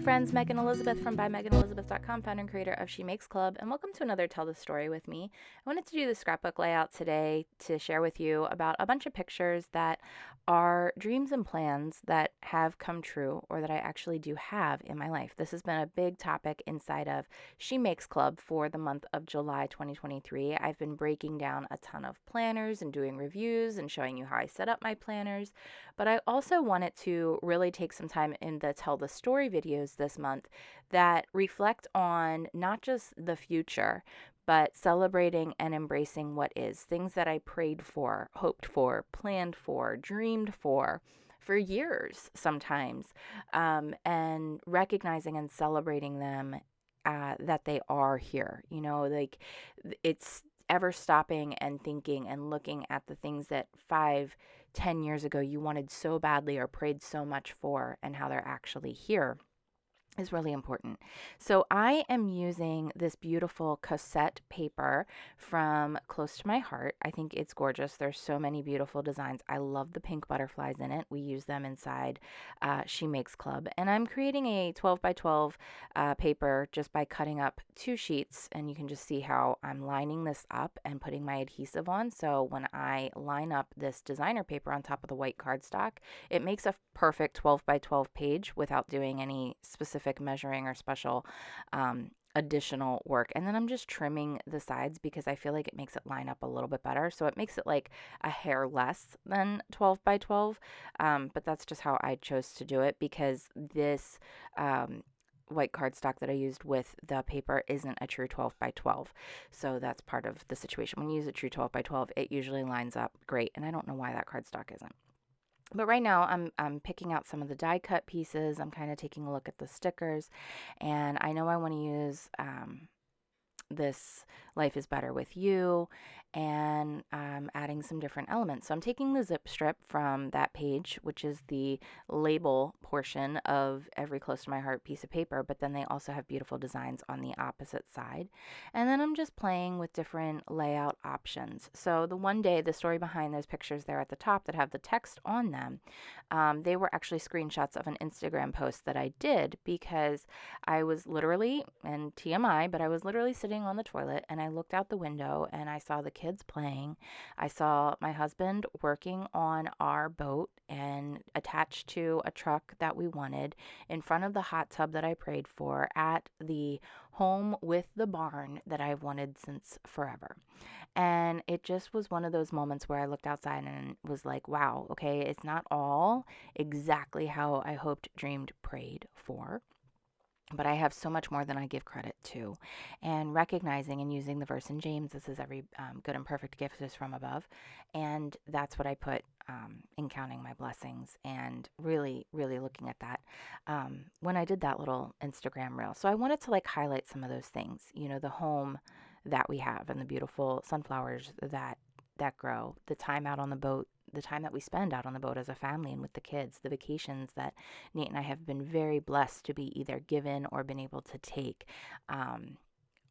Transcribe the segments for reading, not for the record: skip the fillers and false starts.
friends, Megan Elizabeth from ByMeganElizabeth.com, founder and creator of She Makes Club, and welcome to another Tell the Story with me. I wanted to do the scrapbook layout today to share with you about a bunch of pictures that are dreams and plans that have come true or that I actually do have in my life. This has been a big topic inside of She Makes Club for the month of July 2023. I've been breaking down a ton of planners and doing reviews and showing you how I set up my planners, but I also wanted to really take some time in the Tell the Story videos this month that reflect on not just the future, but celebrating and embracing what is, things that I prayed for, hoped for, planned for, dreamed for years sometimes, and recognizing and celebrating them, that they are here. You know, like it's ever stopping and thinking and looking at the things that 5-10 years ago you wanted so badly or prayed so much for, and how they're actually here is really important. So I am using this beautiful Cosette paper from Close to My Heart. I think it's gorgeous. There's so many beautiful designs. I love the pink butterflies in it. We use them inside She Makes Club. And I'm creating a 12 by 12 paper just by cutting up 2 sheets. And you can just see how I'm lining this up and putting my adhesive on. So when I line up this designer paper on top of the white cardstock, it makes a perfect 12 by 12 page without doing any specific measuring or special additional work. And then I'm just trimming the sides because I feel like it makes it line up a little bit better. So it makes it like a hair less than 12 by 12. But that's just how I chose to do it, because this white cardstock that I used with the paper isn't a true 12 by 12. So that's part of the situation. When you use a true 12 by 12, it usually lines up great. And I don't know why that cardstock isn't. But right now I'm picking out some of the die cut pieces. I'm kind of taking a look at the stickers, and I know I want to use this Life is Better with You, and adding some different elements. So I'm taking the zip strip from that page, which is the label portion of every Close to My Heart piece of paper, but then they also have beautiful designs on the opposite side. And then I'm just playing with different layout options. So the story behind those pictures there at the top that have the text on them, they were actually screenshots of an Instagram post that I did, because I was literally, and TMI, but I was literally sitting on the toilet and I looked out the window and I saw the kids playing. I saw my husband working on our boat and attached to a truck that we wanted in front of the hot tub that I prayed for at the home with the barn that I've wanted since forever. And it just was one of those moments where I looked outside and was like, wow, okay, it's not all exactly how I hoped, dreamed, prayed for, but I have so much more than I give credit to. And recognizing and using the verse in James, this is every good and perfect gift is from above. And that's what I put in counting my blessings, and really, really looking at that when I did that little Instagram reel. So I wanted to highlight some of those things, the home that we have and the beautiful sunflowers that grow, the time out on the boat, the time that we spend out on the boat as a family and with the kids, the vacations that Nate and I have been very blessed to be either given or been able to take.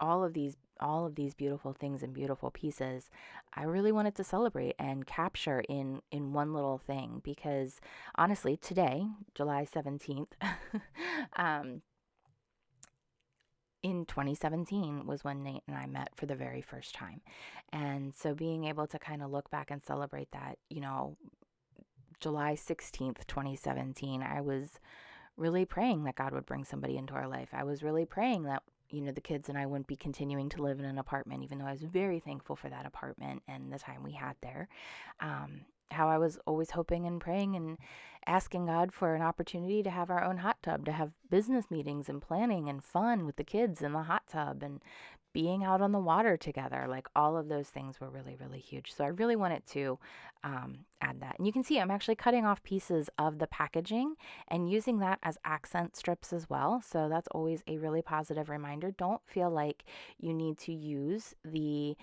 All of these beautiful things and beautiful pieces, I really wanted to celebrate and capture in one little thing, because honestly, today, July 17th, in 2017 was when Nate and I met for the very first time. And so being able to kind of look back and celebrate that, July 16th, 2017, I was really praying that God would bring somebody into our life. I was really praying that, the kids and I wouldn't be continuing to live in an apartment, even though I was very thankful for that apartment and the time we had there. How I was always hoping and praying and asking God for an opportunity to have our own hot tub, to have business meetings and planning and fun with the kids in the hot tub and being out on the water together. All of those things were really, really huge. So I really wanted to add that. And you can see I'm actually cutting off pieces of the packaging and using that as accent strips as well. So that's always a really positive reminder. Don't feel like you need to use the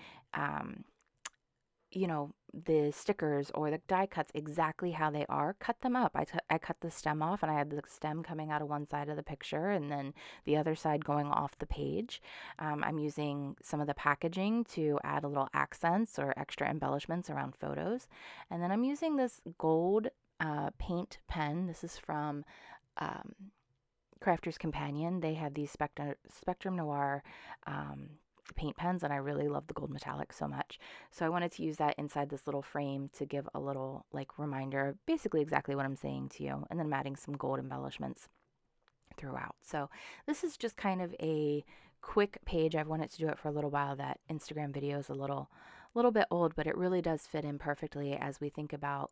the stickers or the die cuts exactly how they are. Cut them up. I cut the stem off, and I had the stem coming out of one side of the picture and then the other side going off the page. I'm using some of the packaging to add a little accents or extra embellishments around photos. And then I'm using this gold paint pen. This is from Crafter's Companion, they have these Spectrum Noir paint pens, and I really love the gold metallic so much. So I wanted to use that inside this little frame to give a little like reminder, basically exactly what I'm saying to you, and then I'm adding some gold embellishments throughout. So this is just kind of a quick page. I've wanted to do it for a little while. That Instagram video is a little bit old, but it really does fit in perfectly as we think about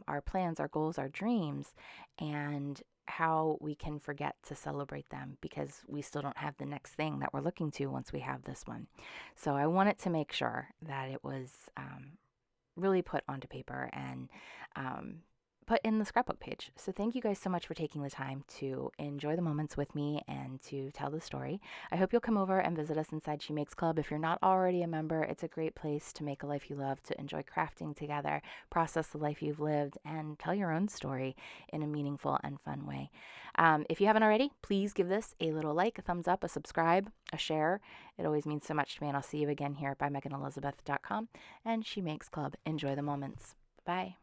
our plans, our goals, our dreams, and how we can forget to celebrate them because we still don't have the next thing that we're looking to once we have this one. So I wanted to make sure that it was really put onto paper and put in the scrapbook page. So thank you guys so much for taking the time to enjoy the moments with me and to tell the story. I hope you'll come over and visit us inside She Makes Club. If you're not already a member, it's a great place to make a life you love, to enjoy crafting together, process the life you've lived, and tell your own story in a meaningful and fun way. If you haven't already, please give this a little like, a thumbs up, a subscribe, a share. It always means so much to me, and I'll see you again here at ByMeganElizabeth.com and She Makes Club. Enjoy the moments. Bye.